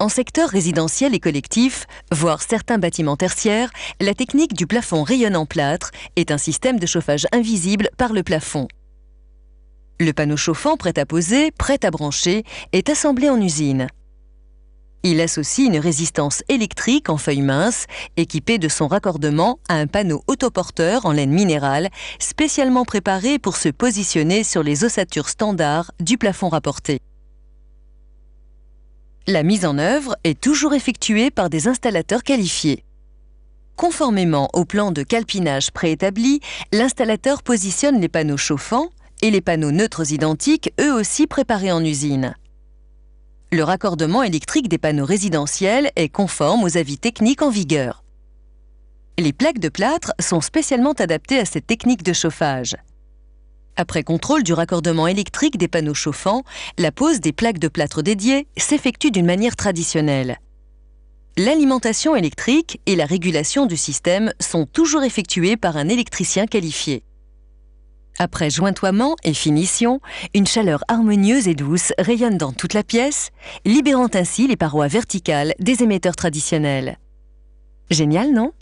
En secteur résidentiel et collectif, voire certains bâtiments tertiaires, la technique du plafond rayonnant plâtre est un système de chauffage invisible par le plafond. Le panneau chauffant prêt à poser, prêt à brancher, est assemblé en usine. Il associe une résistance électrique en feuilles minces, équipée de son raccordement à un panneau autoporteur en laine minérale, spécialement préparé pour se positionner sur les ossatures standards du plafond rapporté. La mise en œuvre est toujours effectuée par des installateurs qualifiés. Conformément au plan de calpinage préétabli, l'installateur positionne les panneaux chauffants et les panneaux neutres identiques, eux aussi préparés en usine. Le raccordement électrique des panneaux résidentiels est conforme aux avis techniques en vigueur. Les plaques de plâtre sont spécialement adaptées à cette technique de chauffage. Après contrôle du raccordement électrique des panneaux chauffants, la pose des plaques de plâtre dédiées s'effectue d'une manière traditionnelle. L'alimentation électrique et la régulation du système sont toujours effectuées par un électricien qualifié. Après jointoiement et finition, une chaleur harmonieuse et douce rayonne dans toute la pièce, libérant ainsi les parois verticales des émetteurs traditionnels. Génial, non ?